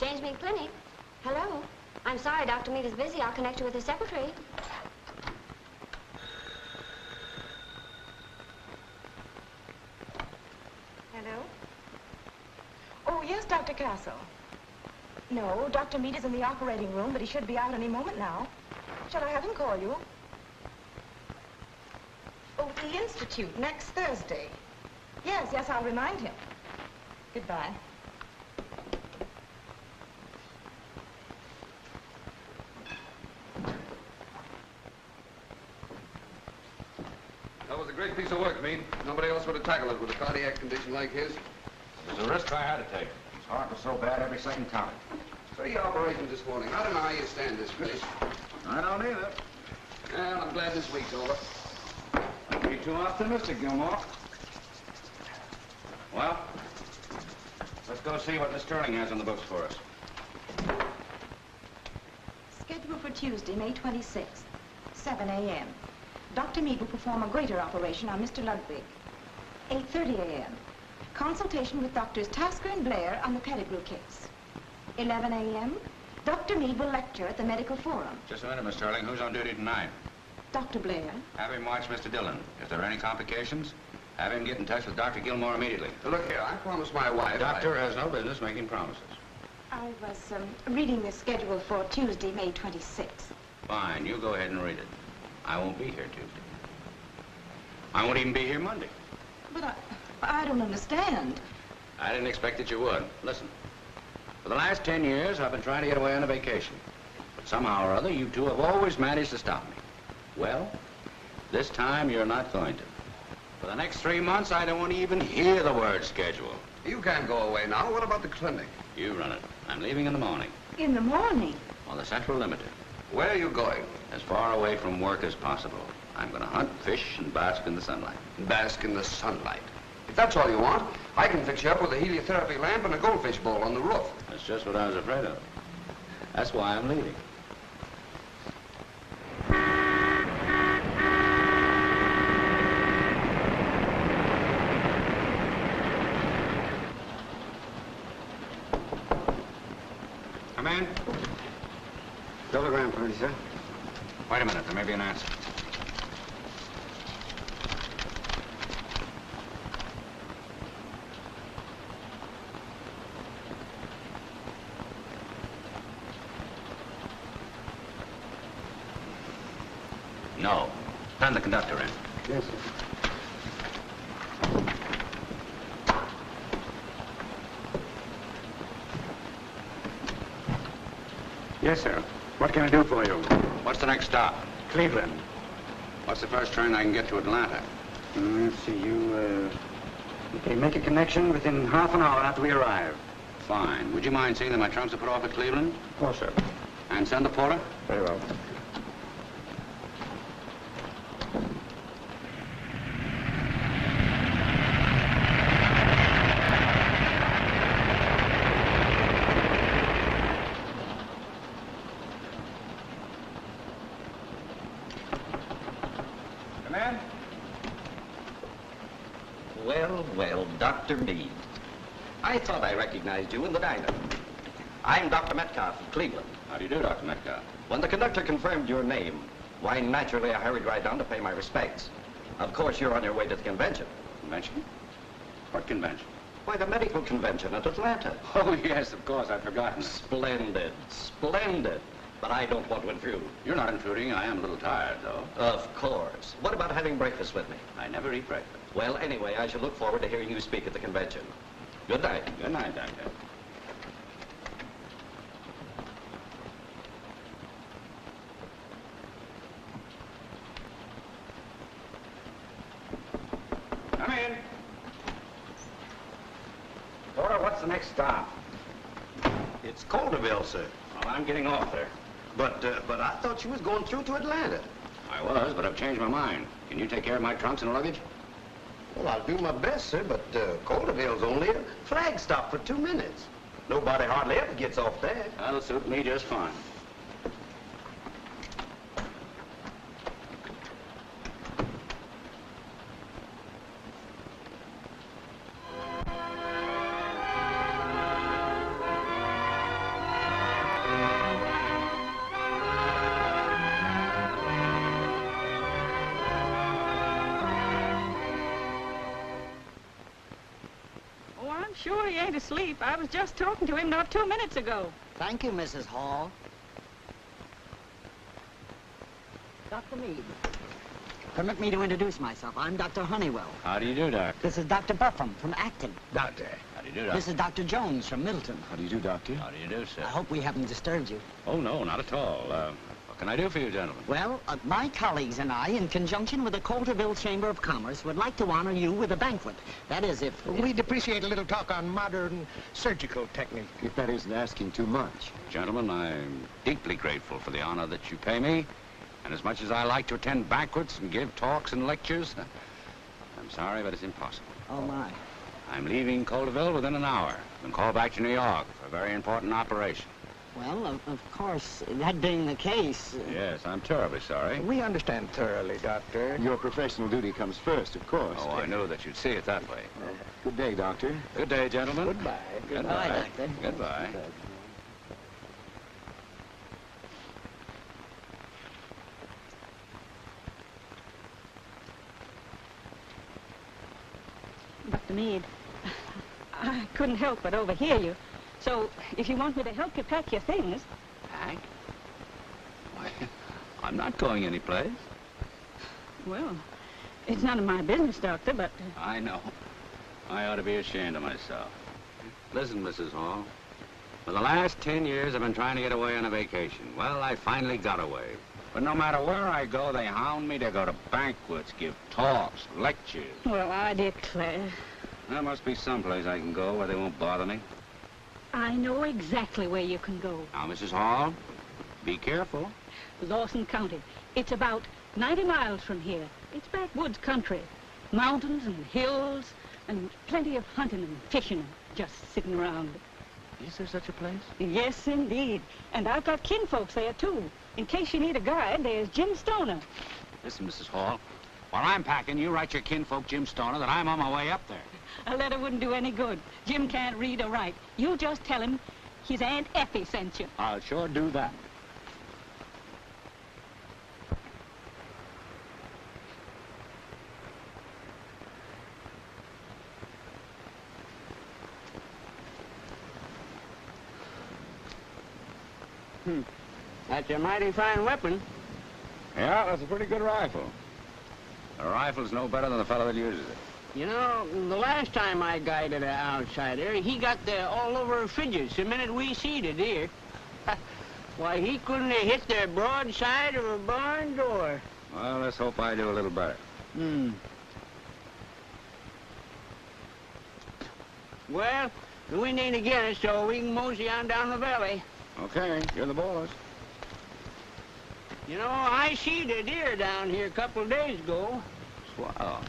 James Meade Clinic. Hello. I'm sorry, Dr. Meade is busy. I'll connect you with his secretary. Hello? Oh, yes, Dr. Castle. No, Dr. Meade is in the operating room, but he should be out any moment now. Shall I have him call you? Oh, the Institute, next Thursday. Yes, I'll remind him. Goodbye. That was a great piece of work, Meade. Nobody else would have tackled it with a cardiac condition like his. It was a risk I had to take. His heart was so bad, every second counted. 3 operations this morning. I don't know how you stand this finish. I don't either. Well, I'm glad this week's over. Don't be too optimistic, Gilmore. Well, let's go see what Miss Sterling has on the books for us. Scheduled for Tuesday, May 26th, 7 a.m. Dr. Meade will perform a greater operation on Mr. Ludwig. 8:30 a.m. Consultation with Doctors Tasker and Blair on the Pettigrew case. 11 a.m. Dr. Meade will lecture at the Medical Forum. Just a minute, Miss Sterling. Who's on duty tonight? Dr. Blair. Have him watch Mr. Dillon. If there are any complications, have him get in touch with Dr. Gilmore immediately. Look here, I promised my wife... The doctor has no business making promises. I was reading the schedule for Tuesday, May 26th. Fine, you go ahead and read it. I won't be here Tuesday. I won't even be here Monday. But I don't understand. I didn't expect that you would. Listen, for the last 10 years, I've been trying to get away on a vacation. But somehow or other, you two have always managed to stop me. Well, this time you're not going to. For the next 3 months, I don't want to even hear the word schedule. You can't go away now. What about the clinic? You run it. I'm leaving in the morning. In the morning? On the Central Limited. Where are you going? As far away from work as possible. I'm going to hunt, fish, and bask in the sunlight. Bask in the sunlight. If that's all you want, I can fix you up with a heliotherapy lamp and a goldfish bowl on the roof. That's just what I was afraid of. That's why I'm leaving. Come in. Telegram party, sir. Wait a minute. There may be an answer. No. Send the conductor in. Yes, sir. Yes, sir. What can I do for you? What's the next stop? Cleveland. What's the first train I can get to Atlanta? Let's see, you can make a connection within half an hour after we arrive. Fine. Would you mind seeing that my trunks are put off at Cleveland? Of course, sir. And send the porter? Very well. Well, Dr. Meade. I thought I recognized you in the diner. I'm Dr. Metcalf of Cleveland. How do you do, Dr. Metcalf? When the conductor confirmed your name, why, naturally, I hurried right down to pay my respects. Of course, you're on your way to the convention. Convention? What convention? Why, the medical convention at Atlanta. Oh, yes, of course. I'd forgotten. Splendid, splendid. But I don't want to intrude. You're not intruding. I am a little tired, though. Of course. What about having breakfast with me? I never eat breakfast. Well, anyway, I shall look forward to hearing you speak at the convention. Good night. Good night, Doctor. Come in. Porter, what's the next stop? It's Calderville, sir. Well, I'm getting off there. But I thought you was going through to Atlanta. I was, but I've changed my mind. Can you take care of my trunks and luggage? Well, I'll do my best, sir, but Calderville's only a flag stop for 2 minutes. Nobody hardly ever gets off there. That'll suit me just fine. sure he ain't asleep. I was just talking to him not 2 minutes ago. Thank you, Mrs. Hall. Dr. Meade. Permit me to introduce myself. I'm Dr. Honeywell. How do you do, Doc? This is Dr. Buffum from Acton. Doctor. How do you do, Doc? This is Dr. Jones from Middleton. How do you do, Doctor? How do you do, sir? I hope we haven't disturbed you. Oh, no, not at all. What can I do for you, gentlemen? Well, my colleagues and I, in conjunction with the Coulterville Chamber of Commerce, would like to honor you with a banquet. That is, if... We'd appreciate a little talk on modern surgical technique. If that isn't asking too much. Gentlemen, I'm deeply grateful for the honor that you pay me. And as much as I like to attend banquets and give talks and lectures, I'm sorry, but it's impossible. Oh, my. I'm leaving Coulterville within an hour and call back to New York for a very important operation. Well, of course, that being the case... Yes, I'm terribly sorry. We understand thoroughly, Doctor. Your professional duty comes first, of course. Oh, I knew that you'd see it that way. Good day, Doctor. Good day, gentlemen. Goodbye. Goodbye, Doctor. Goodbye. Dr. Meade, I couldn't help but overhear you. So, if you want me to help you pack your things... Pack? Why, I'm not going anyplace. Well, it's none of my business, Doctor, but... I know. I ought to be ashamed of myself. Listen, Mrs. Hall. For the last 10 years, I've been trying to get away on a vacation. Well, I finally got away. But no matter where I go, they hound me to go to banquets, give talks, lectures. Well, I declare. There must be someplace I can go where they won't bother me. I know exactly where you can go. Now, Mrs. Hall, be careful. Lawson County. It's about 90 miles from here. It's backwoods country. Mountains and hills and plenty of hunting and fishing and just sitting around. Is there such a place? Yes, indeed. And I've got kinfolks there, too. In case you need a guide, there's Jim Stoner. Listen, Mrs. Hall, while I'm packing, you write your kinfolk, Jim Stoner, that I'm on my way up there. A letter wouldn't do any good. Jim can't read or write. You just tell him his Aunt Effie sent you. I'll sure do that. That's a mighty fine weapon. Yeah, that's a pretty good rifle. A rifle's no better than the fellow that uses it. You know, the last time I guided an outsider, he got all over fidgets the minute we seed a deer. Why, he couldn't have hit the broadside of a barn door. Well, let's hope I do a little better. Well, the wind ain't against us, so we can mosey on down the valley. Okay, you're the boss. You know, I seed a deer down here a couple of days ago. Swell.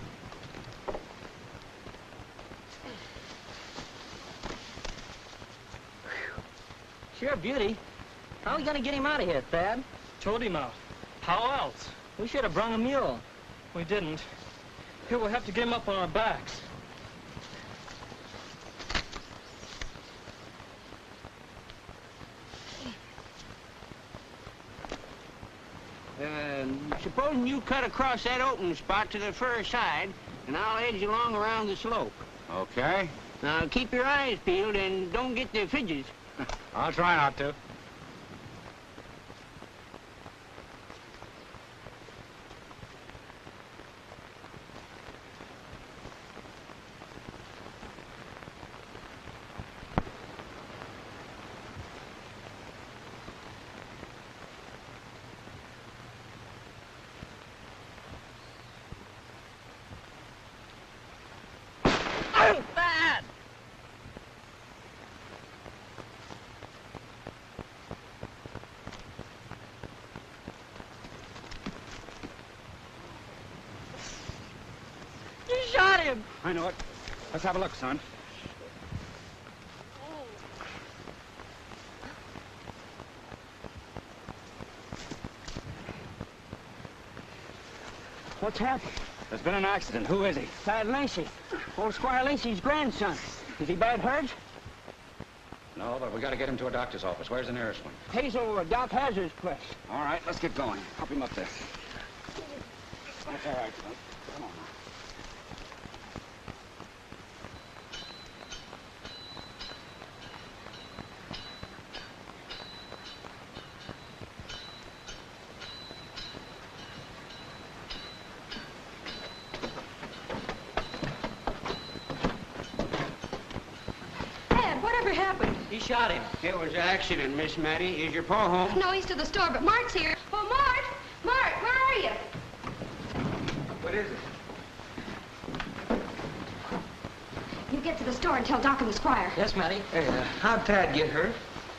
Sure, beauty. How are we gonna get him out of here, Thad? Told him out. How else? We should have brung a mule. We didn't. Here, we'll have to get him up on our backs. Supposing you cut across that open spot to the fur side, and I'll edge along around the slope. Okay. Now, keep your eyes peeled and don't get the fidgets. I'll try not to. Bad! You shot him! I know it. Let's have a look, son. What's happened? There's been an accident. Who is he? Thad Lacey. Old Squire Lacey's grandson. Is he bad hurt? No, but we got to get him to a doctor's office. Where's the nearest one? Hazel, Doc Hazard's place. All right, let's get going. Help him up there. That's all right, son. Come on now. He shot him. It was an accident, Miss Maddie. Is your pa home? No, he's to the store, but Mart's here. Oh, Mart! Mart, where are you? What is it? You get to the store and tell Doc and the squire. Yes, Maddie. Hey, how'd Tad get hurt?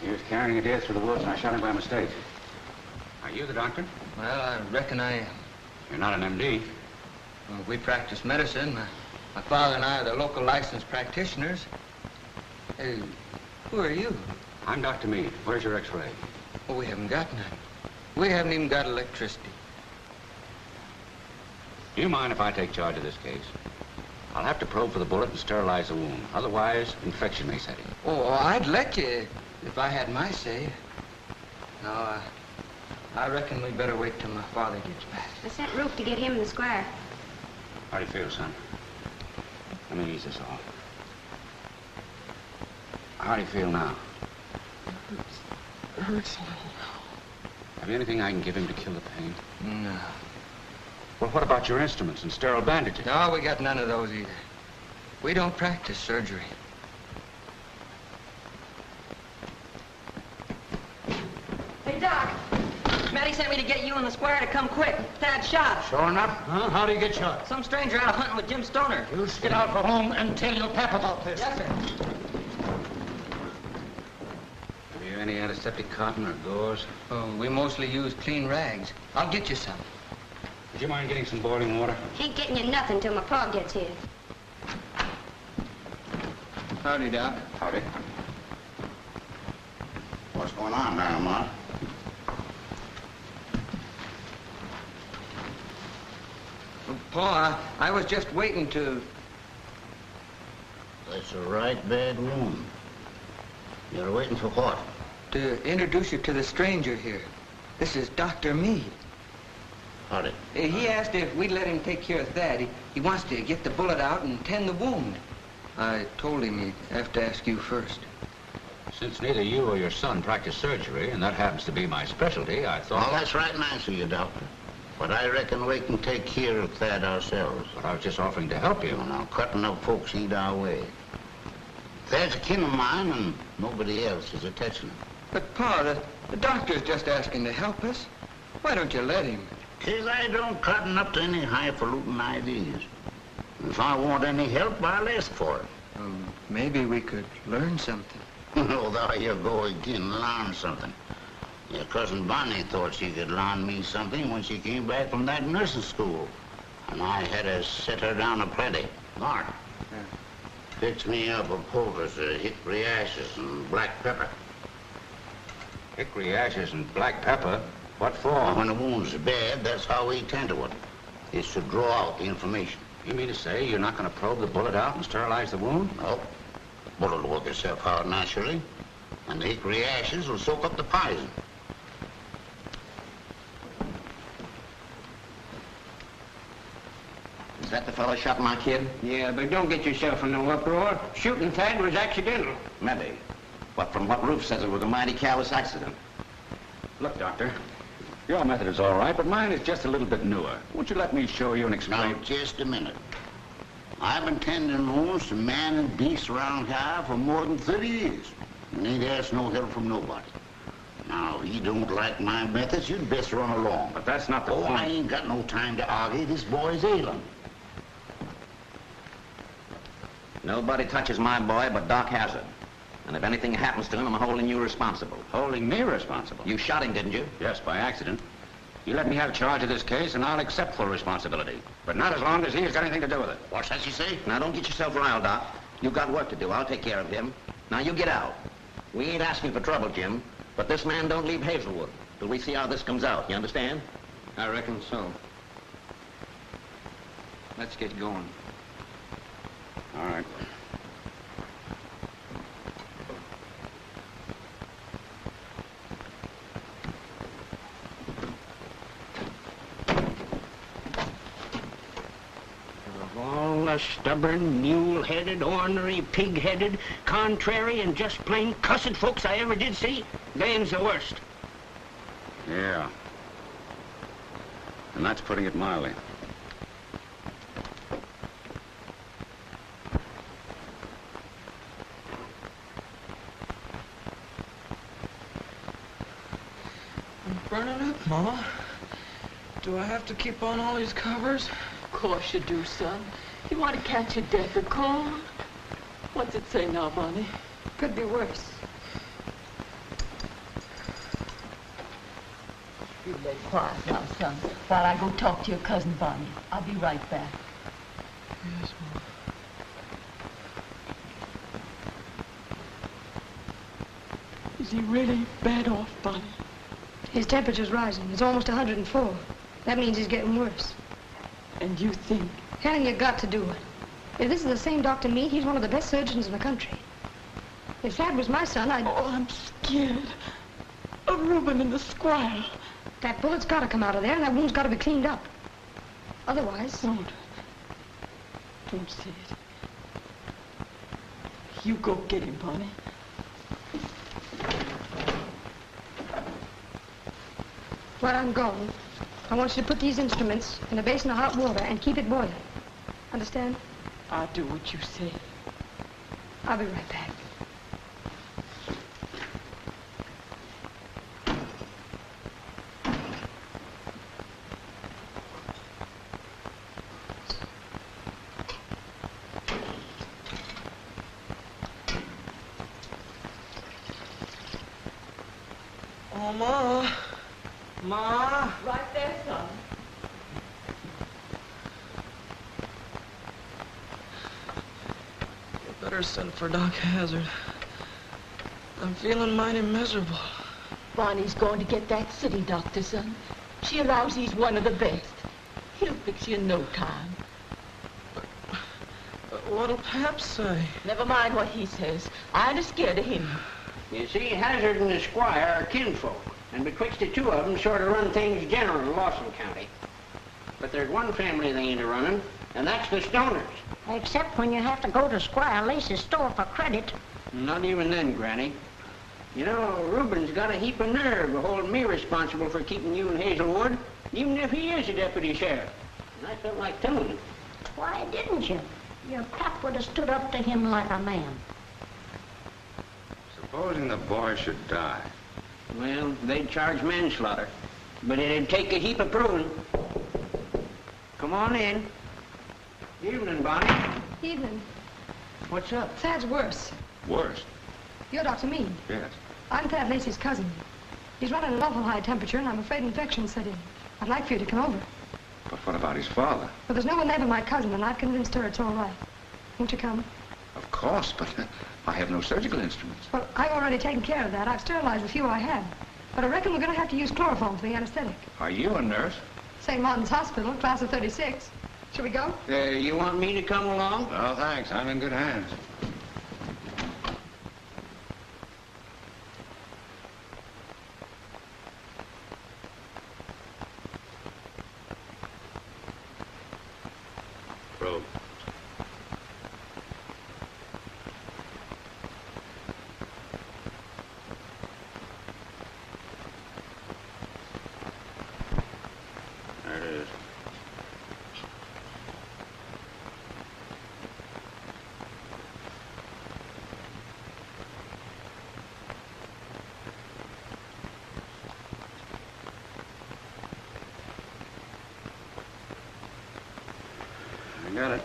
He was carrying a deer through the woods, and I shot him by mistake. Are you the doctor? Well, I reckon I am. You're not an M.D. Well, we practice medicine. My father and I are the local licensed practitioners. Hey, who are you? I'm Dr. Meade. Where's your X-ray? Well, we haven't got none. We haven't even got electricity. Do you mind if I take charge of this case? I'll have to probe for the bullet and sterilize the wound. Otherwise, infection may set in. Oh, I'd let you if I had my say. No, I reckon we better wait till my father gets back. I sent Rufe to get him and the squire. How do you feel, son? Let me ease this off. How do you feel now? It hurts a little. Have you anything I can give him to kill the pain? No. Well, what about your instruments and sterile bandages? No, we got none of those either. We don't practice surgery. Hey, Doc. Maddie sent me to get you and the squire to come quick. Tad shot. Sure enough? Huh? How do you get shot? Some stranger out hunting with Jim Stoner. You get out for home and tell your pap about this. Yes, sir. Have you any antiseptic cotton or gauze? Oh, we mostly use clean rags. I'll get you some. Would you mind getting some boiling water? Ain't getting you nothing till my pa gets here. Howdy, Doc. Howdy. What's going on now, Ma? Well, Pa, I was just waiting to... That's a right bad wound. You're waiting for what? to introduce you to the stranger here. This is Dr. Meade. Howdy. He asked if we'd let him take care of Thad. He wants to get the bullet out and tend the wound. I told him he'd have to ask you first. Since neither you or your son practice surgery, and that happens to be my specialty, I thought... Well, that's right nice of you, Doctor. But I reckon we can take care of Thad ourselves. But I was just offering to help you. Well, now, cutting up folks ain't our way. Thad's a kin of mine, and nobody else is attaching him. But, Pa, the doctor's just asking to help us. Why don't you let him? 'Cause I don't cotton up to any highfalutin ideas. If I want any help, I'll ask for it. Maybe we could learn something. Oh, there you go again, learn something. Your cousin Bonnie thought she could learn me something when she came back from that nursing school. And I had to set her down a plenty. Mark, fix me up a poultice of hickory ashes and black pepper. Hickory ashes and black pepper? What for? When the wound's bad, that's how we tend to it. It's to draw out the information. You mean to say you're not going to probe the bullet out and sterilize the wound? No. Bullet will work itself out naturally, and the hickory ashes will soak up the poison. Is that the fellow shot my kid? Yeah, but don't get yourself in no uproar. Shooting Thad was accidental. Maybe. But from what Rufe says, it was a mighty careless accident. Look, Doctor, your method is all right, but mine is just a little bit newer. Won't you let me show you and explain? Now, just a minute. I've been tending wounds to man and beast around here for more than 30 years. And ain't asked no help from nobody. Now, if you don't like my methods, you'd best run along. But that's not the point. I ain't got no time to argue. This boy's ailing. Nobody touches my boy but Doc Hazard. And if anything happens to him, I'm holding you responsible. Holding me responsible? You shot him, didn't you? Yes, by accident. You let me have charge of this case, and I'll accept full responsibility. But not as long as he has got anything to do with it. What's that you say? Now, don't get yourself riled, Doc. You've got work to do. I'll take care of him. Now, you get out. We ain't asking for trouble, Jim, but this man don't leave Hazelwood till we see how this comes out. You understand? I reckon so. Let's get going. All right. All the stubborn, mule-headed, ornery, pig-headed, contrary, and just plain cussed folks I ever did see, Dane's the worst. Yeah. And that's putting it mildly. burning up, Mama. Do I have to keep on all these covers? Of course you do, son. You want to catch your death of cold? What's it say now, Bonnie? Could be worse. You lay quiet now, son, while I go talk to your cousin Bonnie. I'll be right back. Yes, Mom. Is he really bad off, Bonnie? His temperature's rising. It's almost 104. That means he's getting worse. And you think? Helen, you got to do it. If this is the same Dr. Meade, he's one of the best surgeons in the country. If Thad was my son, I'd... Oh, I'm scared of Reuben and the squire. That bullet's got to come out of there, and that wound's got to be cleaned up. Otherwise... Don't say it. You go get him, Bonnie. While I'm gone, I want you to put these instruments in a basin of hot water and keep it boiling. Understand? I'll do what you say. I'll be right back. Oh, Ma. Ma. Right there, son. You better send for Doc Hazard. I'm feeling mighty miserable. Bonnie's going to get that city doctor, son. She allows he's one of the best. He'll fix you in no time. But what'll Pap say? Never mind what he says. I ain't scared of him. You see, Hazard and the squire are kinfolk, and betwixt the two of them sort of run things general in Lawson County. But there's one family they ain't a-running, and that's the Stoners. Except when you have to go to Squire Lace's store for credit. Not even then, Granny. You know, Reuben's got a heap of nerve to hold me responsible for keeping you in Hazelwood, even if he is a deputy sheriff. And I felt like telling him. Why didn't you? Your pap would have stood up to him like a man. Supposing the boy should die. Well, they'd charge manslaughter, but it'd take a heap of proving. Come on in. Evening, Bonnie. Evening. What's up? Thad's worse. Worse? You're Dr. Meade. Yes. I'm Thad Lacey's cousin. He's running an awful high temperature, and I'm afraid infection set in. I'd like for you to come over. But what about his father? But there's no one there but my cousin, and I've convinced her it's all right. Won't you come? Of course, but I have no surgical instruments. Well, I've already taken care of that. I've sterilized the few I had. But I reckon we're going to have to use chloroform for the anesthetic. Are you a nurse? St. Martin's Hospital, class of 36. Shall we go? You want me to come along? Oh, thanks. I'm in good hands. Probe. There it is. I got it.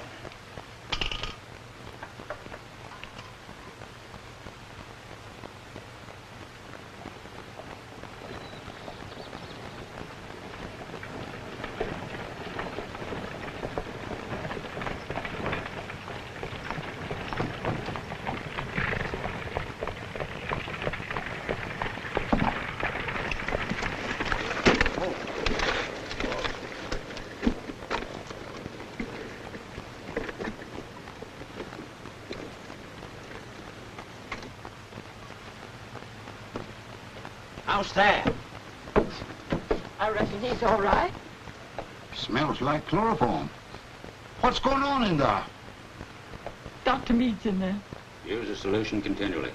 How's that? I reckon he's all right. Smells like chloroform. What's going on in there? Dr. Meade's in there. Use the solution continually.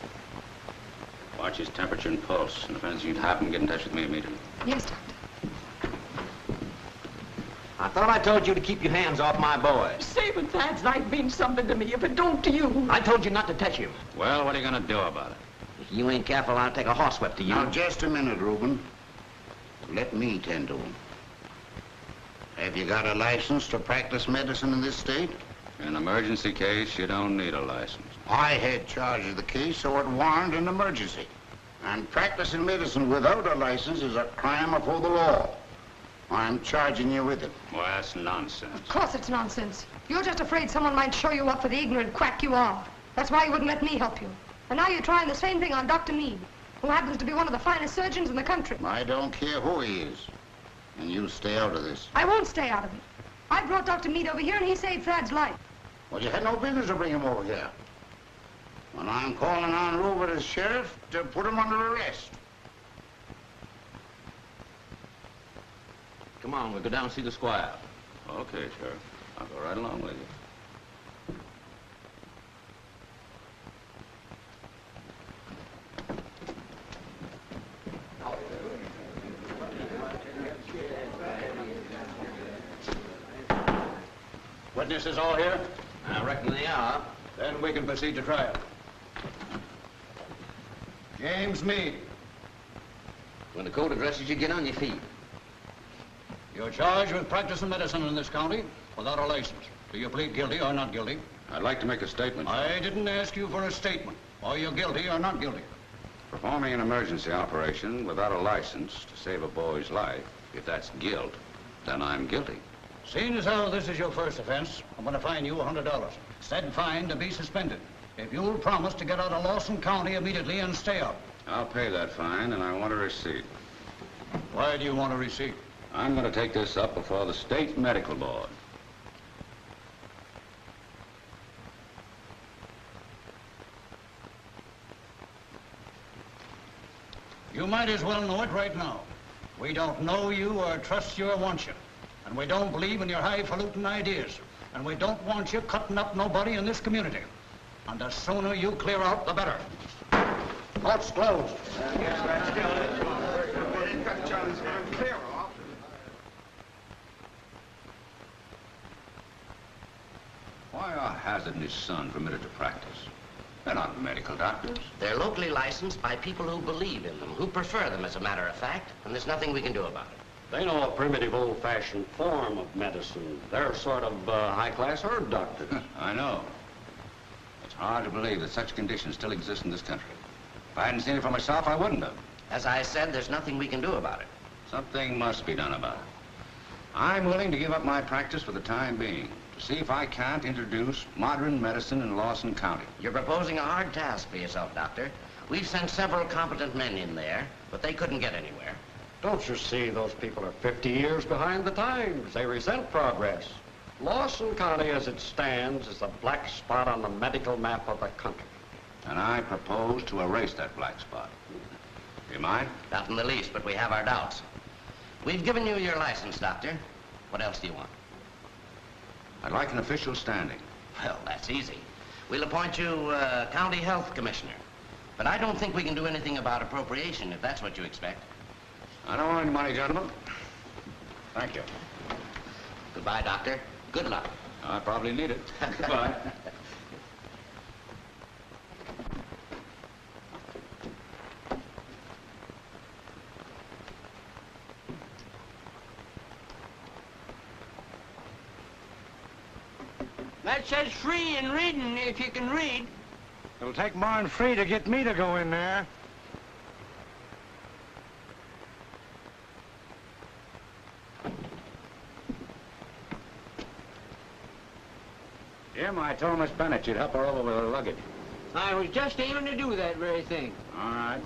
Watch his temperature and pulse, and if anything should happen, get in touch with me immediately. Yes, Doctor. I thought I told you to keep your hands off my boy. Saving Thad's life means something to me, if it don't to you. I told you not to touch him. Well, what are you going to do about it? If you ain't careful, I'll take a horsewhip to you. Now, just a minute, Reuben. Let me tend to them. Have you got a license to practice medicine in this state? In an emergency case, you don't need a license. I had charge of the case, so it warranted an emergency. And practicing medicine without a license is a crime before the law. I'm charging you with it. Well, that's nonsense. Of course it's nonsense. You're just afraid someone might show you up for the ignorant quack you are. That's why you wouldn't let me help you. And now you're trying the same thing on Dr. Meade, who happens to be one of the finest surgeons in the country. I don't care who he is. And you stay out of this. I won't stay out of it. I brought Dr. Meade over here and he saved Thad's life. Well, you had no business to bring him over here. And I'm calling on Rover as sheriff to put him under arrest. Come on, we'll go down and see the squire. Okay, Sheriff. I'll go right along with you. Witnesses all here? I reckon they are. Then we can proceed to trial. James Meade. When the court addresses you, get on your feet. You're charged with practicing medicine in this county without a license. Do you plead guilty or not guilty? I'd like to make a statement. I didn't ask you for a statement. Are you guilty or not guilty? Performing an emergency operation without a license to save a boy's life, if that's guilt, then I'm guilty. Seeing as how this is your first offense, I'm going to fine you $100. Said fine to be suspended. If you'll promise to get out of Lawson County immediately and stay out. I'll pay that fine, and I want a receipt. Why do you want a receipt? I'm going to take this up before the State Medical Board. You might as well know it right now. We don't know you or trust you or want you. And we don't believe in your highfalutin ideas. And we don't want you cutting up nobody in this community. And the sooner you clear out, the better. Court's closed. Why are Hazard and his son permitted to practice? They're not medical doctors. They're locally licensed by people who believe in them, who prefer them, as a matter of fact, and there's nothing we can do about it. They know a primitive, old-fashioned form of medicine. They're sort of high-class herb doctors. I know. It's hard to believe that such conditions still exist in this country. If I hadn't seen it for myself, I wouldn't have. As I said, there's nothing we can do about it. Something must be done about it. I'm willing to give up my practice for the time being, to see if I can't introduce modern medicine in Lawson County. You're proposing a hard task for yourself, Doctor. We've sent several competent men in there, but they couldn't get anywhere. Don't you see, those people are 50 years behind the times. They resent progress. Lawson County, as it stands, is a black spot on the medical map of the country. And I propose to erase that black spot. You mind? Not in the least, but we have our doubts. We've given you your license, Doctor. What else do you want? I'd like an official standing. Well, that's easy. We'll appoint you County Health Commissioner. But I don't think we can do anything about appropriation, if that's what you expect. I don't want any money, gentlemen. Thank you. Goodbye, Doctor. Good luck. I probably need it. Goodbye. That says free in reading, if you can read. It'll take more than free to get me to go in there. Jim, I told Miss Bennett you'd help her over with her luggage. I was just aiming to do that very thing. All right.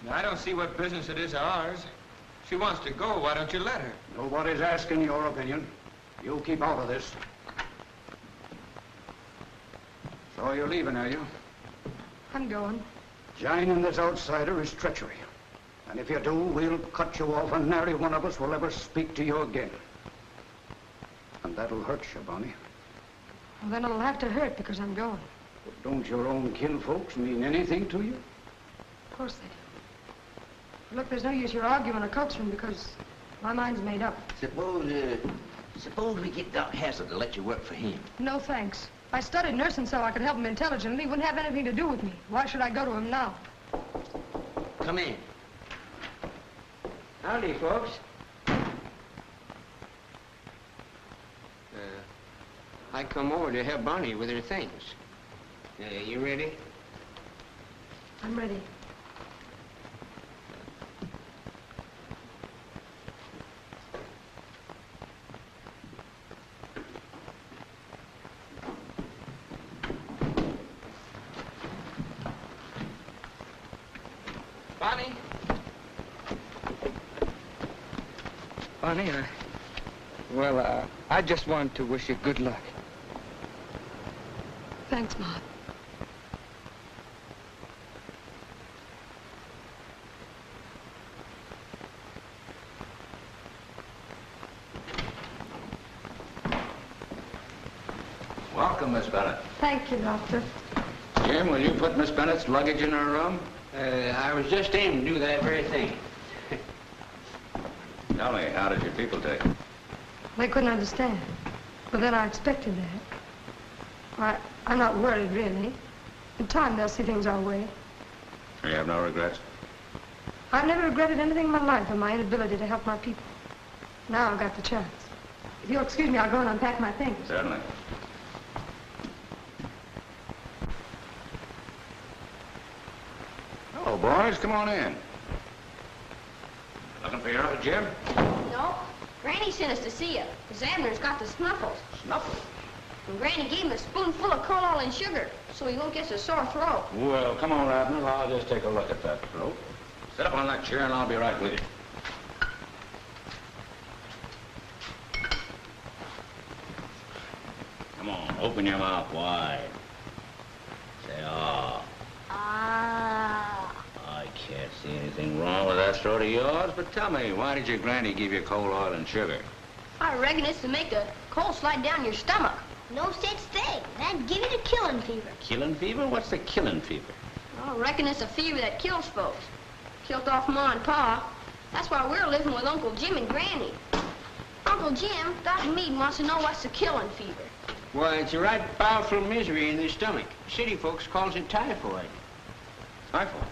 I don't see what business it is of ours. She wants to go. Why don't you let her? Nobody's asking your opinion. You keep out of this. So you're leaving, are you? I'm going. Joining this outsider is treachery. And if you do, we'll cut you off and nary one of us will ever speak to you again. And that'll hurt you, Bonnie. Well, then it'll have to hurt because I'm going. But don't your own kinfolks mean anything to you? Of course they do. Look, there's no use your arguing or coaxing because my mind's made up. Suppose we get Doc Hazard to let you work for him. No, thanks. I studied nursing so I could help him intelligently. He wouldn't have anything to do with me. Why should I go to him now? Come in. Howdy, folks. I come over to help Bonnie with her things. You ready? I'm ready. Bonnie? Bonnie, I just wanted to wish you good luck. Thanks, Mom. Welcome, Miss Bennett. Thank you, Doctor. Jim, will you put Miss Bennett's luggage in her room? I was just aiming to do that very thing. Tell me, how did your people take it? They couldn't understand. But then I expected that. I'm not worried, really. In time, they'll see things our way. You have no regrets? I've never regretted anything in my life but my inability to help my people. Now I've got the chance. If you'll excuse me, I'll go and unpack my things. Certainly. Hello, boys. Come on in. Looking for your Uncle Jim? No. Granny sent us to see you. His Abner's got the snuffles. Snuffles? And Granny gave him a spoonful of coal oil and sugar so he won't get a sore throat. Well, come on, Abner. I'll just take a look at that throat. Sit up on that chair and I'll be right with you. Come on, open your mouth wide. Say, ah. Ah. I can't see anything wrong with that throat of yours, but tell me, why did your granny give you coal oil and sugar? I reckon it's to make the coal slide down your stomach. No such thing. That'd give you the killing fever. Killing fever? What's the killing fever? I reckon it's a fever that kills folks. Killed off Ma and Pa. That's why we're living with Uncle Jim and Granny. Uncle Jim, Dr. Meade wants to know what's the killing fever. Well, it's a right powerful misery in the stomach. City folks calls it typhoid. Typhoid?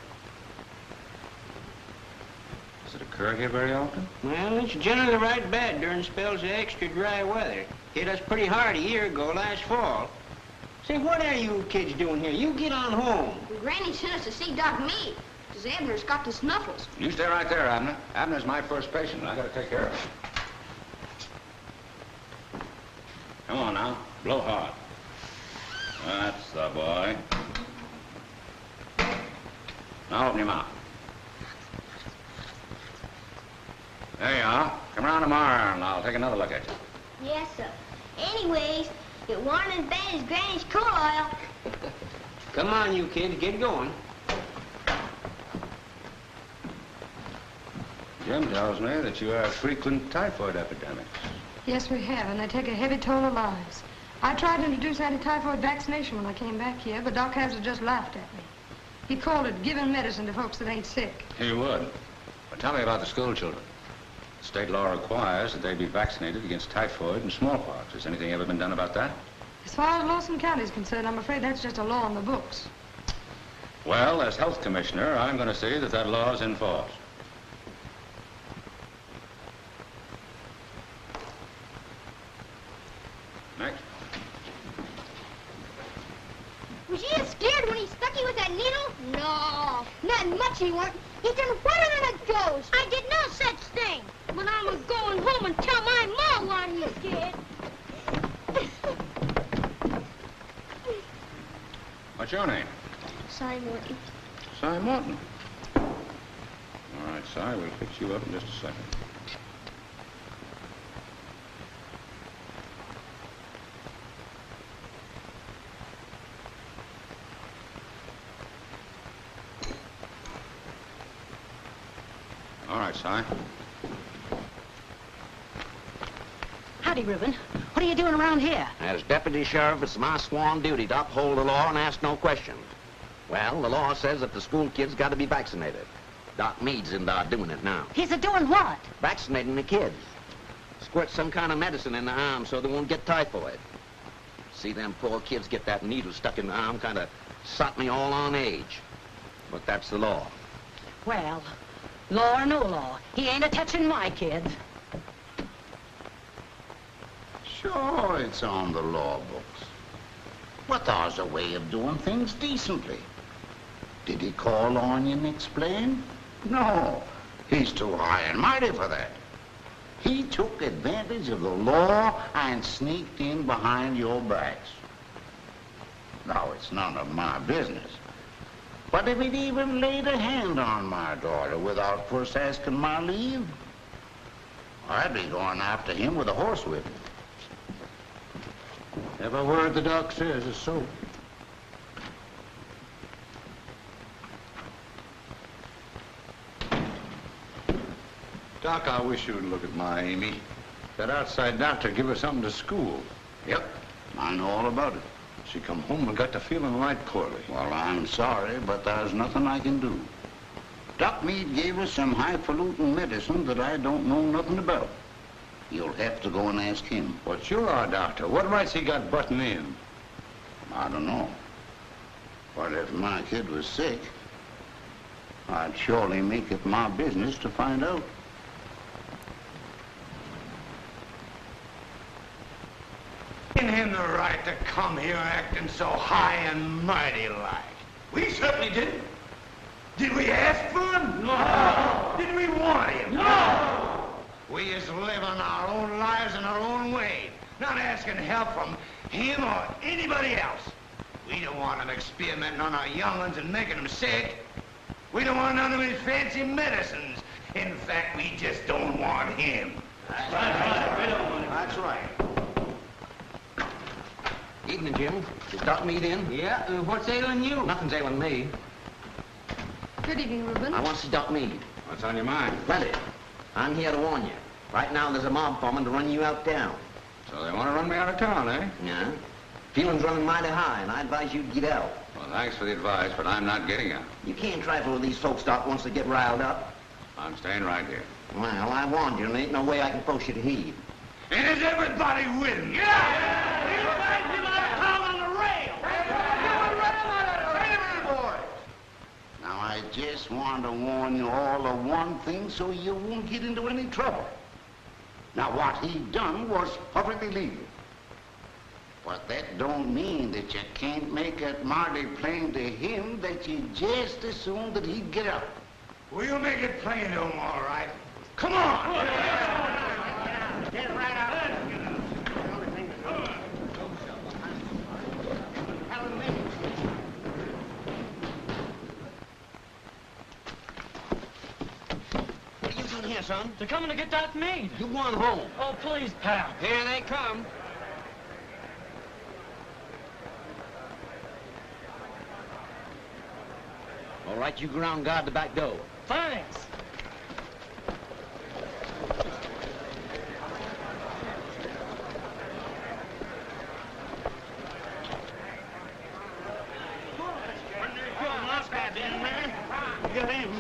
Does it occur here very often? Well, it's generally right bad during spells of extra dry weather. Hit us pretty hard a year ago last fall. Say, what are you kids doing here? You get on home. Granny sent us to see Doc Meade. His Abner's got the snuffles. You stay right there, Abner. Abner's my first patient. I gotta take care of him. Come on now. Blow hard. That's the boy. Now open your mouth. There you are. Come around tomorrow and I'll take another look at you. Yes, sir. Anyways, it wasn't as bad as Granny's coal oil. Come on, you kids, get going. Jim tells me that you have frequent typhoid epidemics. Yes, we have, and they take a heavy toll of lives. I tried to introduce anti-typhoid vaccination when I came back here, but Doc Hazard just laughed at me. He called it giving medicine to folks that ain't sick. He would. But tell me about the school children. State law requires that they be vaccinated against typhoid and smallpox. Has anything ever been done about that? As far as Lawson County is concerned, I'm afraid that's just a law on the books. Well, as health commissioner, I'm going to see that that law is enforced. Next. Was you as scared when he stuck you with that needle? No, not much he weren't. He done better than a ghost. I did no such thing. But I'm going home and tell my ma what he did. What's your name? Cy Morton. Cy Morton. All right, Cy, we'll fix you up in just a second. All right, Cy. Howdy, Reuben. What are you doing around here? As deputy sheriff, it's my sworn duty to uphold the law and ask no questions. Well, the law says that the school kids got to be vaccinated. Doc Meade's in there doing it now. He's a-doing what? Vaccinating the kids. Squirt some kind of medicine in their arms so they won't get typhoid. See them poor kids get that needle stuck in the arm kind of sot me all on edge. But that's the law. Well, law or no law, he ain't a-touching my kids. Sure, it's on the law books. But there's a way of doing things decently. Did he call on you and explain? No, he's too high and mighty for that. He took advantage of the law and sneaked in behind your backs. Now, it's none of my business. But if he'd even laid a hand on my daughter without first asking my leave, I'd be going after him with a horsewhip. Every word the doc says is so. Doc, I wish you'd look at my Amy. That outside doctor give her something to school. Yep, I know all about it. She come home and got to feeling right poorly. Well, I'm sorry, but there's nothing I can do. Doc Meade gave us some highfalutin medicine that I don't know nothing about. You'll have to go and ask him. But you're our doctor. What rights he got butting in? I don't know. But if my kid was sick, I'd surely make it my business to find out. Giving him the right to come here acting so high and mighty like. We certainly didn't. Did we ask for him? No. Did we want him? No. We is living our own lives in our own way, not asking help from him or anybody else. We don't want him experimenting on our young'uns and making them sick. We don't want none of his fancy medicines. In fact, we just don't want him. That's right. That's right. Evening, Jim. Is Doc Meade in? Yeah, what's ailing you? Nothing's ailing me. Good evening, Reuben. I want to see Doc Meade. What's on your mind? Plenty. I'm here to warn you. Right now, there's a mob forming to run you out town. So they want to run me out of town, eh? Yeah. Feeling's running mighty high, and I advise you to get out. Well, thanks for the advice, but I'm not getting out. You can't trifle with these folks, Doc, once they get riled up. I'm staying right here. Well, I warned you, and there ain't no way I can force you to heed. And is everybody with him? Yeah! Everybody's him out of town on the rail! Now, I just want to warn you all of one thing so you won't get into any trouble. Now, what he done was perfectly legal. But that don't mean that you can't make it mighty plain to him that you just assume that he'd get out. We'll make it plain to him, all right. Come on! Get right out. What are you doing here, son? They're coming to get Doc Meade. You go on home. Oh, please, pal. Here they come. All right, you go around and guard the back door. Thanks.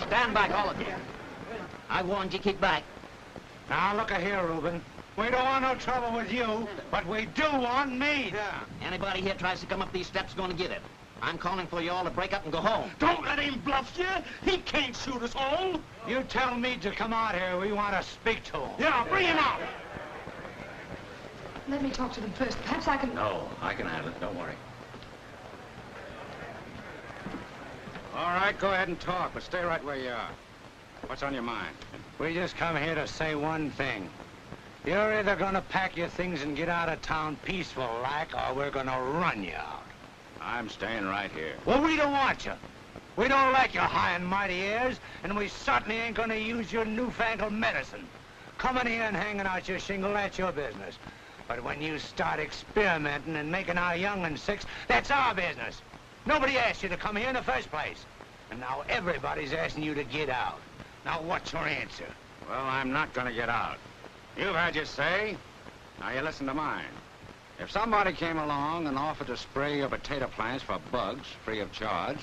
Stand back, all of you. I warned you, keep back. Now, look here, Reuben. We don't want no trouble with you, but we do want Meade. Yeah. Anybody here tries to come up these steps is going to get it. I'm calling for you all to break up and go home. Don't let him bluff you. He can't shoot us all. You tell Meade to come out here. We want to speak to him. Yeah, bring him out. Let me talk to them first. Perhaps I can... No, I can handle it. Don't worry. All right, go ahead and talk, but stay right where you are. What's on your mind? We just come here to say one thing. You're either gonna pack your things and get out of town peaceful like, or we're gonna run you out. I'm staying right here. Well, we don't want you. We don't like your high and mighty airs, and we certainly ain't gonna use your newfangled medicine. Coming here and hanging out your shingle, that's your business. But when you start experimenting and making our young'uns sick, that's our business. Nobody asked you to come here in the first place. And now everybody's asking you to get out. Now, what's your answer? Well, I'm not going to get out. You've had your say. Now you listen to mine. If somebody came along and offered to spray your potato plants for bugs free of charge,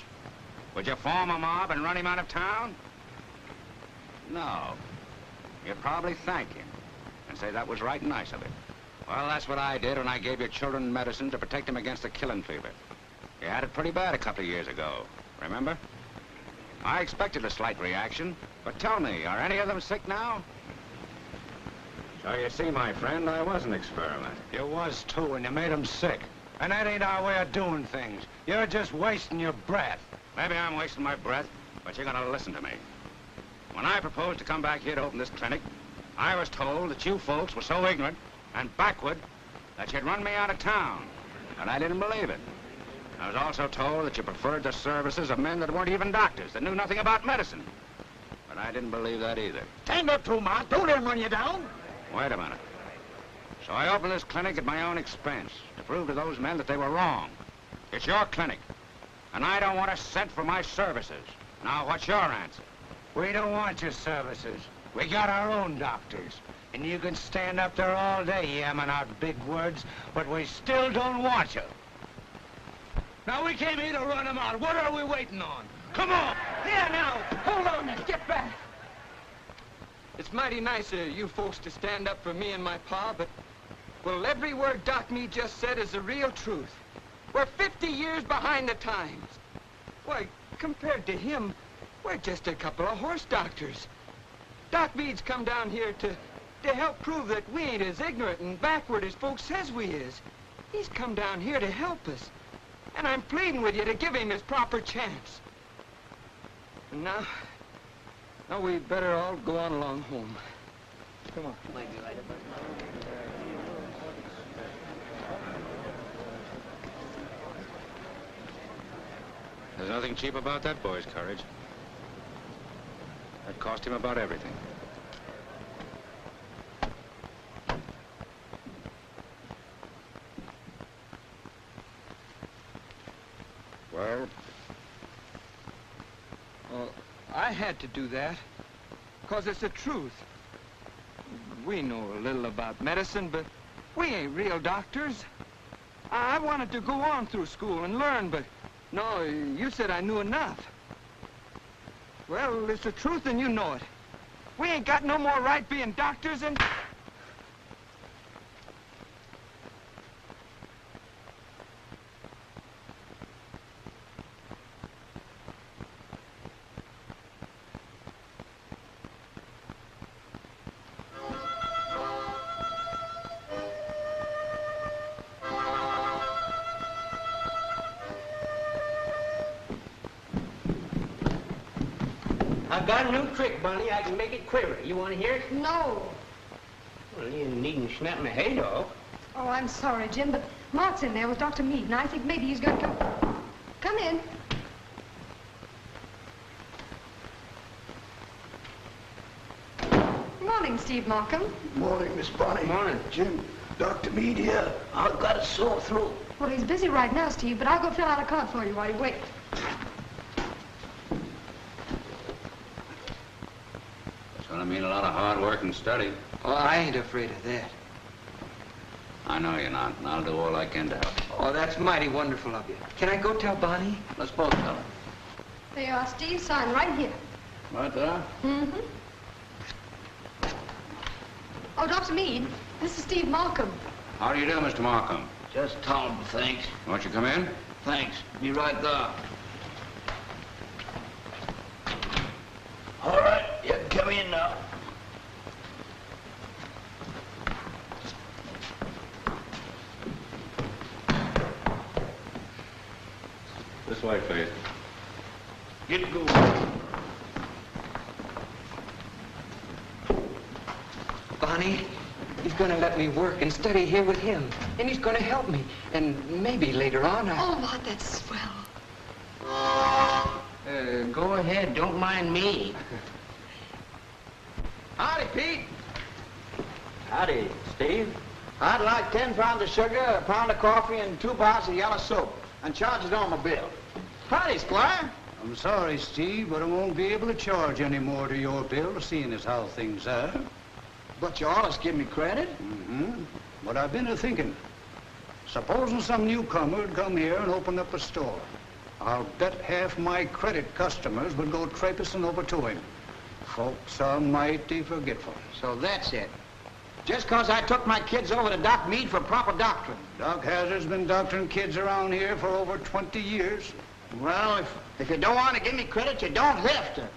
would you form a mob and run him out of town? No. You'd probably thank him and say that was right nice of him. Well, that's what I did when I gave your children medicine to protect them against the killing fever. You had it pretty bad a couple of years ago, remember? I expected a slight reaction, but tell me, are any of them sick now? So you see, my friend, I wasn't experimenting. You was too, and you made them sick. And that ain't our way of doing things. You're just wasting your breath. Maybe I'm wasting my breath, but you're gonna listen to me. When I proposed to come back here to open this clinic, I was told that you folks were so ignorant and backward that you'd run me out of town, and I didn't believe it. I was also told that you preferred the services of men that weren't even doctors, that knew nothing about medicine. But I didn't believe that either. Stand up, Trumont. Don't let him run you down. Wait a minute. So I opened this clinic at my own expense to prove to those men that they were wrong. It's your clinic, and I don't want a cent for my services. Now, what's your answer? We don't want your services. We got our own doctors. And you can stand up there all day yamming out big words, but we still don't want you. Now, we came here to run them out. What are we waiting on? Come on! Here now! Hold on now! Get back! It's mighty nice of you folks to stand up for me and my pa, but... well, every word Doc Meade just said is the real truth. We're 50 years behind the times. Why, compared to him, we're just a couple of horse doctors. Doc Meade's come down here to help prove that we ain't as ignorant and backward as folks says we is. He's come down here to help us. And I'm pleading with you to give him his proper chance. And now we better all go on along home. Come on. There's nothing cheap about that boy's courage. That cost him about everything. Well, I had to do that, 'cause it's the truth. We know a little about medicine, but we ain't real doctors. I wanted to go on through school and learn, but no, you said I knew enough. Well, it's the truth and you know it. We ain't got no more right being doctors than... I've got a new trick, Bunny. I can make it quiver. You want to hear it? No. Well, you needn't snap my head off. Oh, I'm sorry, Jim, but Mark's in there with Dr. Meade, and I think maybe he's going to come. Come in. Morning, Steve Markham. Morning, Miss Bonnie. Morning. Jim, Dr. Meade here. I've got a sore throat. Well, he's busy right now, Steve, but I'll go fill out a card for you while you wait. It's gonna mean a lot of hard work and study. Oh, I ain't afraid of that. I know you're not, and I'll do all I can to help. Oh, that's mighty wonderful of you. Can I go tell Bonnie? Let's both tell her. There you are, Steve. Sign right here. Right there? Mm-hmm. Oh, Dr. Meade, this is Steve Markham. How do you do, Mr. Markham? Just Tom, thanks. Won't you come in? Thanks. Be right there. All right, you can come in now. This way, please. Get going. Bonnie, he's going to let me work and study here with him. And he's going to help me. And maybe later on Oh, what, that's swell. Go ahead. Don't mind me. Howdy, Pete. Howdy, Steve. I'd like 10 pounds of sugar, a pound of coffee, and 2 pounds of yellow soap. And charge it on my bill. Howdy, Squire. I'm sorry, Steve, but I won't be able to charge any more to your bill, seeing as how things are. But you always give me credit. Mm-hmm. But I've been a-thinking. Supposing some newcomer would come here and open up a store. I'll bet half my credit customers would go traipsing over to him. Folks are mighty forgetful. So that's it. Just 'cause I took my kids over to Doc Meade for proper doctoring. Doc Hazard's been doctoring kids around here for over 20 years. Well, if you don't want to give me credit, you don't have to.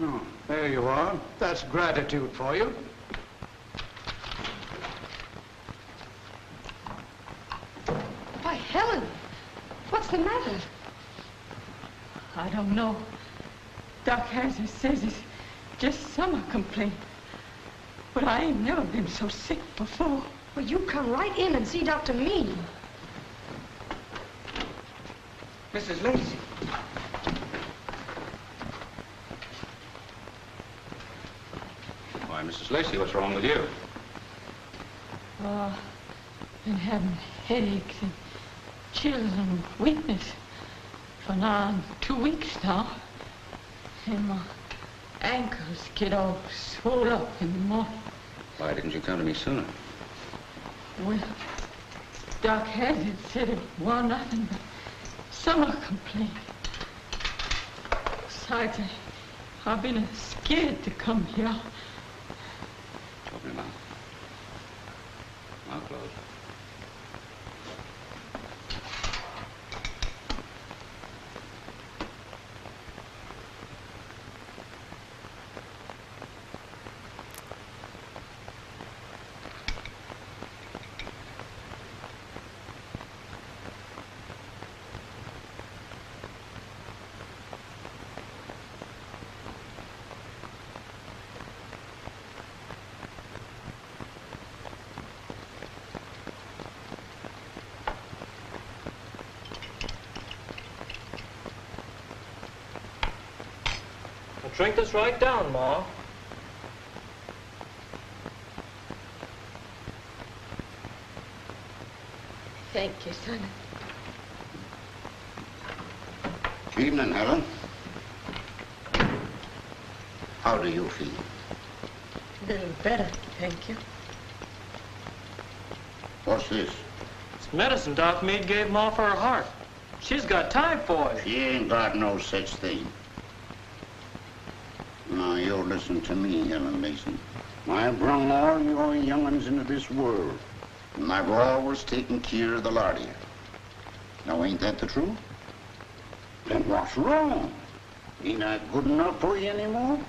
Oh, there you are. That's gratitude for you. Why, Helen, what's the matter? I don't know. Doc Hazard says it's just summer complaint. But I ain't never been so sick before. Well, you come right in and see Dr. Meade. Mrs. Lacey. Why, Mrs. Lacey, what's wrong with you? Oh, been having headaches and chills and weakness for now 2 weeks now. And my ankles get all swollen up in the morning. Why didn't you come to me sooner? Well, Doc Hazard said it wasn't nothing but summer complaint. Besides, I've been scared to come here. Open your mouth. Mouth closed. Drink this right down, Ma. Thank you, son. Evening, Helen. How do you feel? A little better, thank you. What's this? It's medicine Doc Meade gave Ma for her heart. She's got typhoid. She ain't got no such thing. Now, you listen to me, Helen Mason. I brung all your young'uns into this world, and I've always taken care of the lot of you. Now, ain't that the truth? Then what's wrong? Ain't I good enough for you anymore?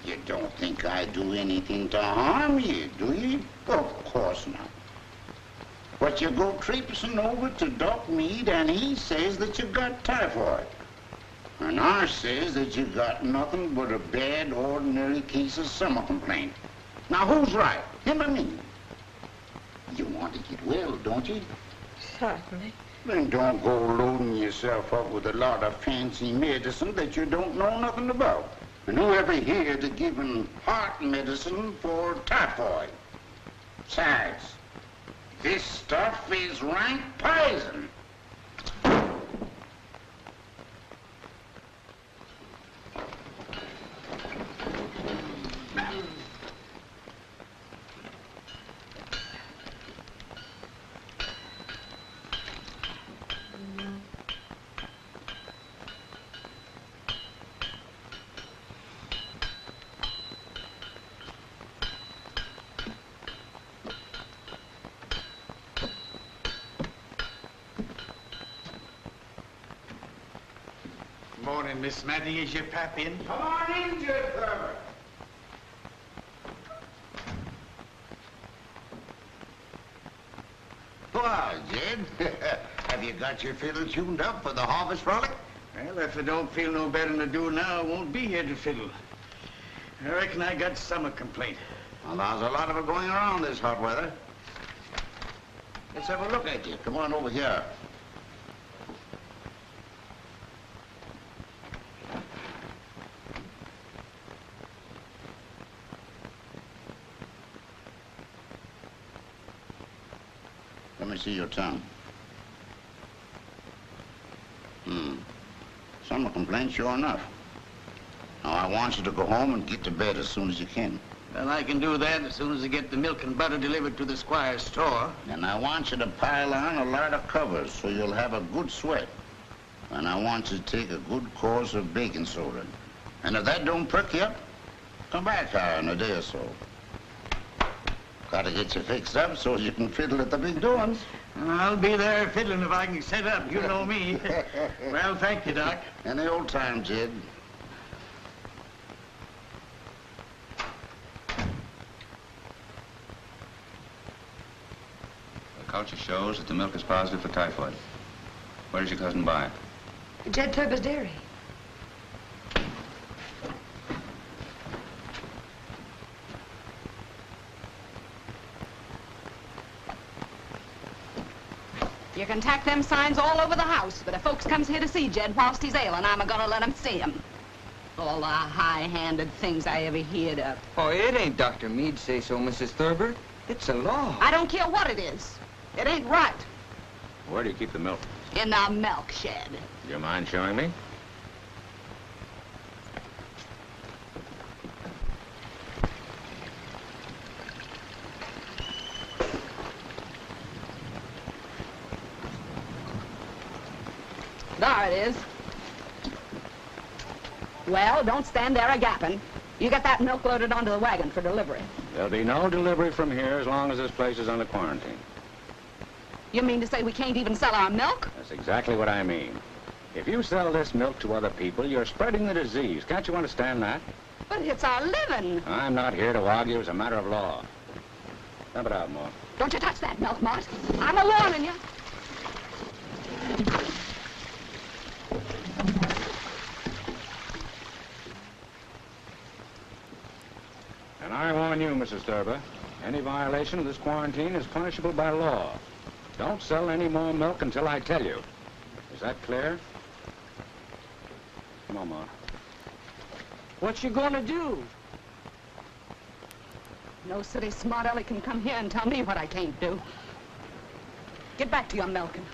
You don't think I do anything to harm you, do you? Of course not. But you go traipsing over to Doc Meade, and he says that you got typhoid. And I says that you got nothing but a bad, ordinary case of summer complaint. Now, who's right, him or me? You want to get well, don't you? Certainly. Then don't go loading yourself up with a lot of fancy medicine that you don't know nothing about. And who ever heard of giving heart medicine for typhoid? Besides, this stuff is rank poison. Morning, Miss Matty. Is your pap in? Come on in, Jed Herbert. Well, Jed, have you got your fiddle tuned up for the harvest frolic? Well, if I don't feel no better than I do now, I won't be here to fiddle. I reckon I got summer complaint. Well, there's a lot of it going around this hot weather. Let's have a look at you. Come on over here. Let me see your tongue. Summer complaint, sure enough. Now, I want you to go home and get to bed as soon as you can. Well, I can do that as soon as I get the milk and butter delivered to the squire's store. And I want you to pile on a lot of covers so you'll have a good sweat. And I want you to take a good course of baking soda. And if that don't perk you up, come back here in a day or so. Got to get you fixed up so you can fiddle at the big doings. I'll be there fiddling if I can set up. You know me. Well, thank you, Doc. Any old time, Jed. The culture shows that the milk is positive for typhoid. Where does your cousin buy it? Jed Turber's Dairy. You can tack them signs all over the house, but if folks comes here to see Jed whilst he's ailing, I'm a-gonna let 'em see him. All the high-handed things I ever heard of. Oh, it ain't Dr. Meade say so, Mrs. Thurber. It's a law. I don't care what it is. It ain't right. Where do you keep the milk? In the milk shed. Do you mind showing me? There it is. Well, don't stand there a-gapping. You get that milk loaded onto the wagon for delivery. There'll be no delivery from here as long as this place is under quarantine. You mean to say we can't even sell our milk? That's exactly what I mean. If you sell this milk to other people, you're spreading the disease. Can't you understand that? But it's our living. I'm not here to argue as a matter of law. Dump it out, Mort. Don't you touch that milk, Mart. I'm a-warning you. And I warn you, Mrs. Thurber, any violation of this quarantine is punishable by law. Don't sell any more milk until I tell you. Is that clear? Come on, Ma. What you gonna do? No silly smart aleck can come here and tell me what I can't do. Get back to your milking.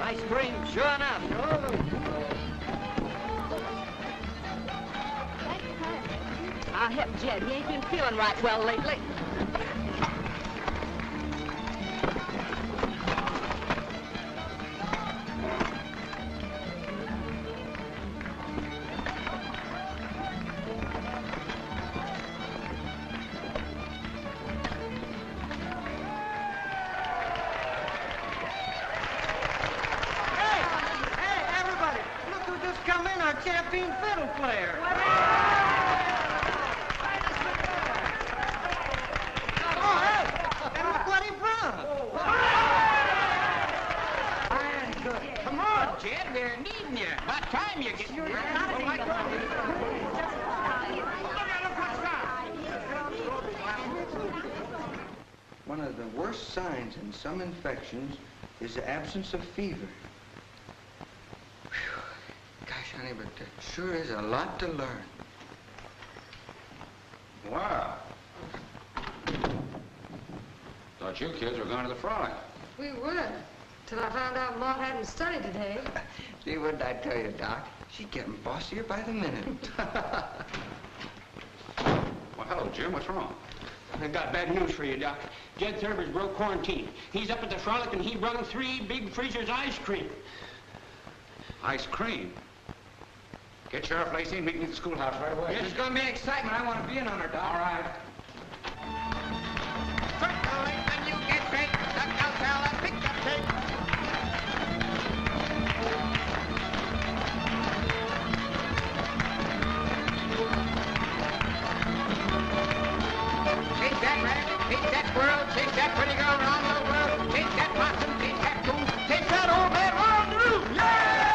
Ice cream, sure enough. I'll help Jed. He ain't been feeling right well lately. Champion fiddle player. Oh, hey! And look what he brought. Come on, Jed. They're needing you. About time you get here. One of the worst signs in some infections is the absence of fever. Gosh, honey, but there sure is a lot to learn. Wow. Thought you kids were going to the frolic. We were, till I found out Maude hadn't studied today. See, what did I tell you, Doc? She's getting bossier by the minute. Well, hello, Jim. What's wrong? I got bad news for you, Doc. Jed Thurber's broke quarantine. He's up at the frolic and he brung 3 big freezers ice cream. Ice cream? Get Sheriff Lacey and meet me at the schoolhouse right away. There's going to be excitement. I want to be in on her, Doc. All right. When you get big, Doc, I'll tell a picture tape. world, chase that pretty girl around the world, chase that possum, chase that coon, chase that old man round the roof. Yeah!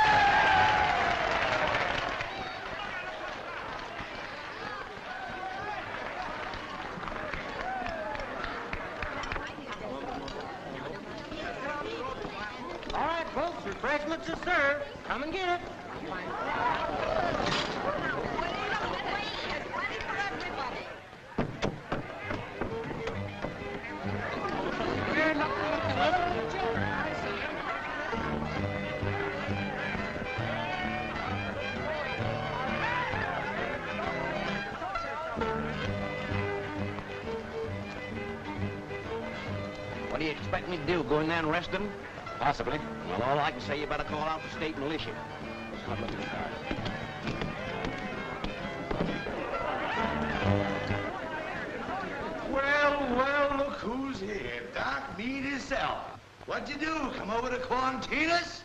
All right, folks, refreshments are served. Come and get it. What do you expect me to do, go in there and arrest them? Possibly. Well, all I can say, you better call out the state militia. Not looking far. Well, look who's here. Doc Meade himself. What'd you do? Come over to quarantine us?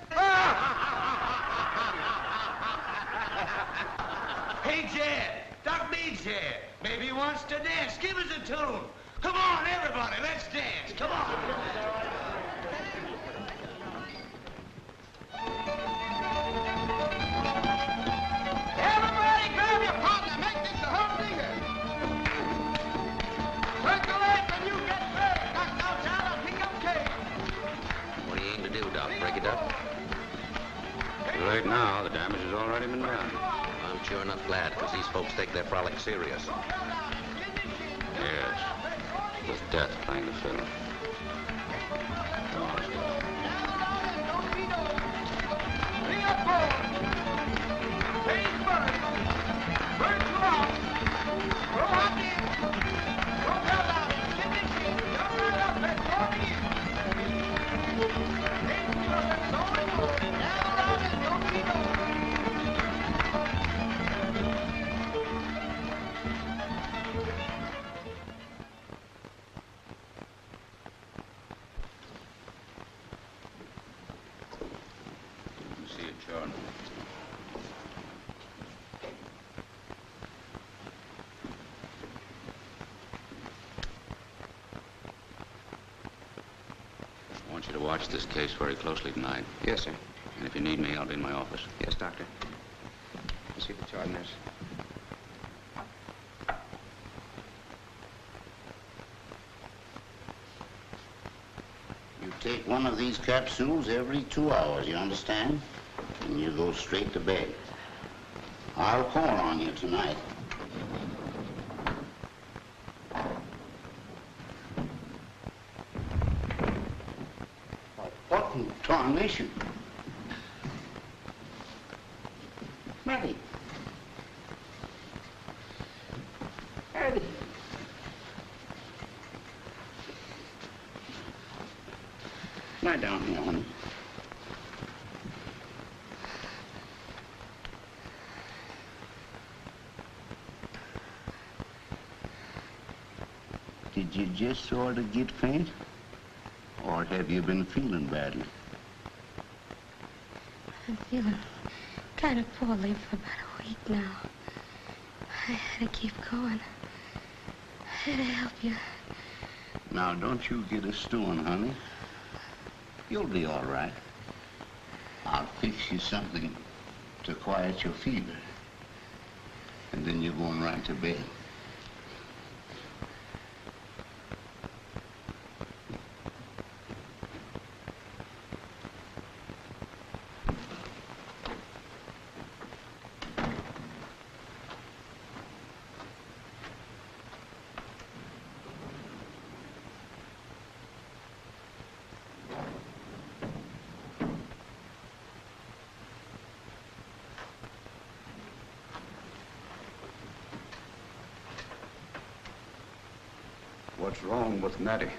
Hey, Jed. Doc Meade's here. Maybe he wants to dance. Give us a tune. Come on, everybody. Let's dance. Come on. Everybody grab your partner. Make this the whole deal. Break the leg when you get ready. Knock out child, I'll pick up cake. What do you aim to do, Doc? Break it up? Too late now. The damage has already been done. I'm sure enough glad, because these folks take their frolic serious. Yes. With death playing the fiddle. See it, Jordan. I want you to watch this case very closely tonight. Yes, sir. And if you need me, I'll be in my office. Yes, Doctor. You see the chart, nurse? You take one of these capsules every 2 hours, you understand? And you go straight to bed. I'll call on you tonight. What in tarnation? Matty. Matty. Lie down here, honey. Did you just sort of get faint? Or have you been feeling badly? I'm feeling kind of poorly for about a week now. I had to keep going. I had to help you. Now, don't you get a stone, honey. You'll be all right. I'll fix you something to quiet your fever. And then you're going right to bed. What's wrong with Matty?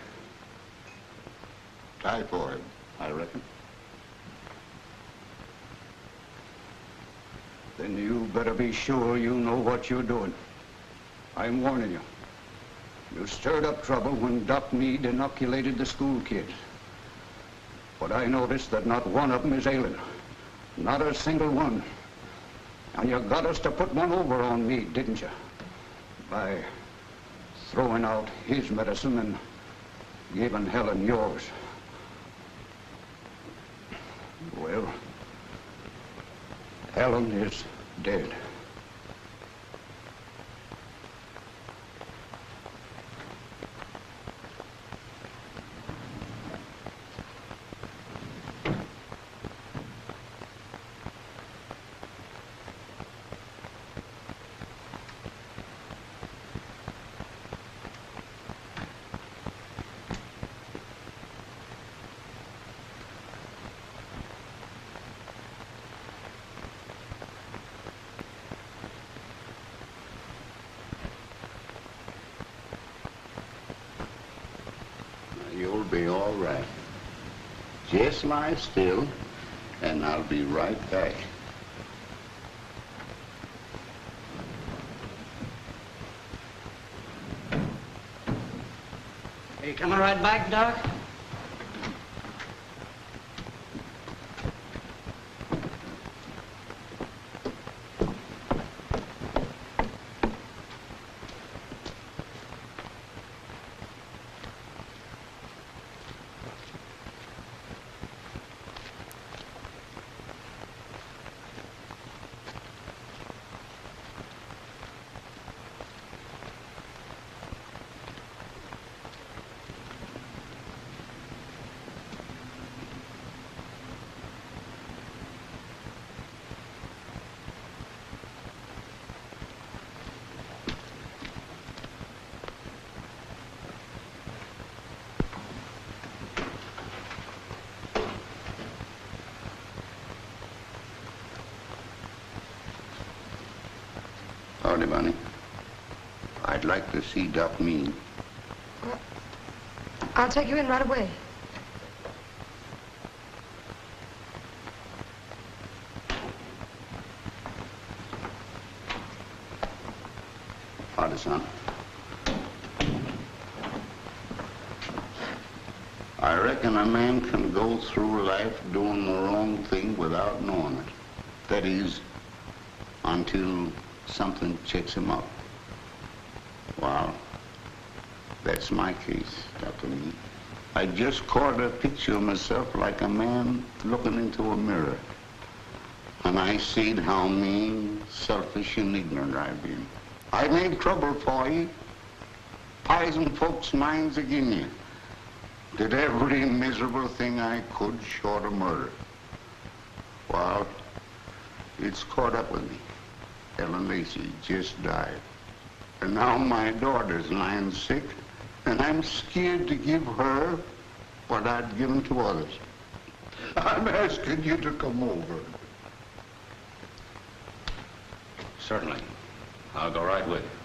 Typhoid, I reckon. Then you better be sure you know what you're doing. I'm warning you. You stirred up trouble when Doc Meade inoculated the school kids. But I noticed that not one of them is ailing. Not a single one. And you got us to put one over on Meade, didn't you? By throwing out his medicine and given Helen yours. Well, Helen is dead. You'll be all right. Just lie still, and I'll be right back. Are you coming right back, Doc? Howdy, Bunny. I'd like to see Doc Meade. I'll take you in right away. Howdy, son. I reckon a man can go through life doing the wrong thing without knowing it. That is, until something checks him up. Well, that's my case, Dr. Meade. I just caught a picture of myself like a man looking into a mirror. And I seen how mean, selfish, and ignorant I've been. I made trouble for you, poisoned folks' minds again you. Did every miserable thing I could short of murder. Well, it's caught up with me. Ellen Lacey just died. And now my daughter's lying sick, and I'm scared to give her what I'd given to others. I'm asking you to come over. Certainly. I'll go right with you.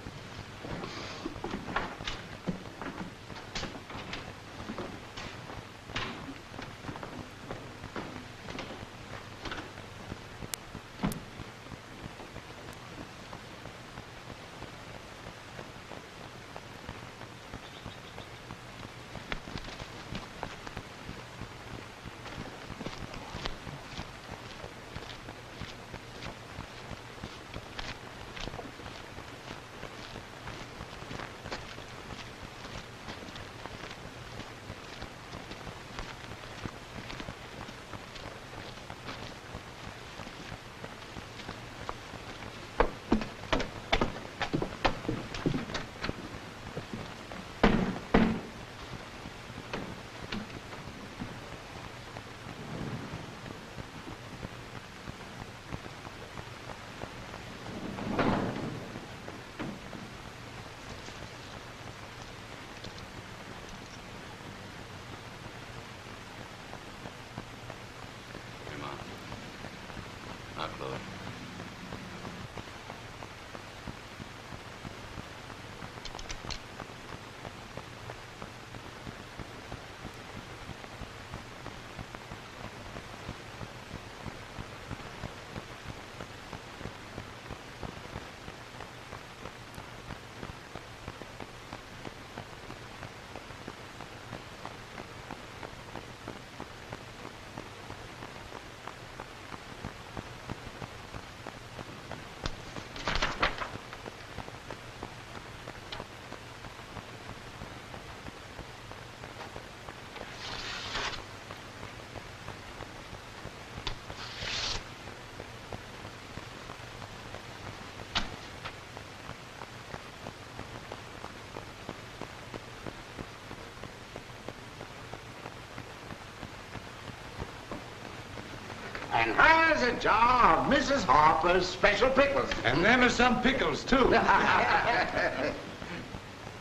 And here's a jar of Mrs. Harper's special pickles. And them are some pickles, too.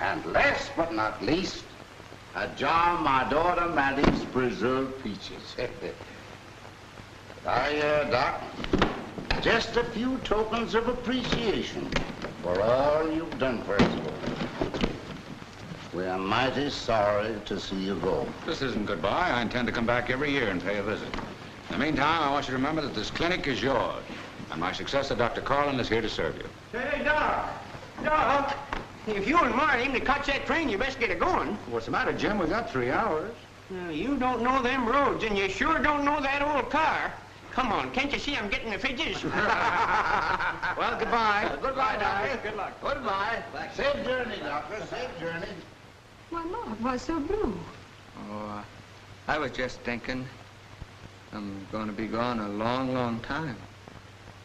And last but not least, a jar of my daughter Maddie's preserved peaches. Doc, just a few tokens of appreciation for all you've done for us. We're mighty sorry to see you go. This isn't goodbye. I intend to come back every year and pay a visit. In the meantime, I want you to remember that this clinic is yours, and my successor, Dr. Carlin, is here to serve you. Hey, Doc! Doc! If you and Marty aim to catch that train, you best get it going. What's the matter, Jim? We got 3 hours. You don't know them roads, and you sure don't know that old car. Come on, can't you see I'm getting the fidgets? Well, goodbye. Goodbye, Doctor. Good luck. Goodbye. Safe journey, Doctor. Safe journey. Why, Ma, why so blue? Oh, I was just thinking I'm going to be gone a long, long time.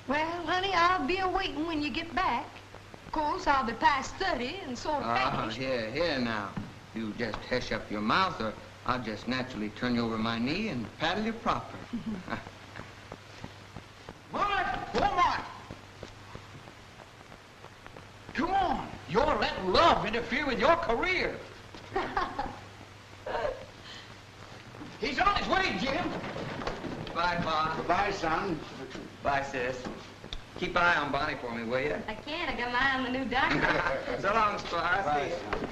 Well, honey, I'll be a-waiting when you get back. Of course, I'll be past 30 and sort of famished. Here now. You just hush up your mouth or I'll just naturally turn you over my knee and paddle you proper. Mart! Go, Mart! Come on. You're letting love interfere with your career. He's on his way, Jim. Bye, Pa. Goodbye, son. Bye, sis. Keep an eye on Bonnie for me, will you? I can't. I got my eye on the new doctor. So long, Squire. Bye, See ya.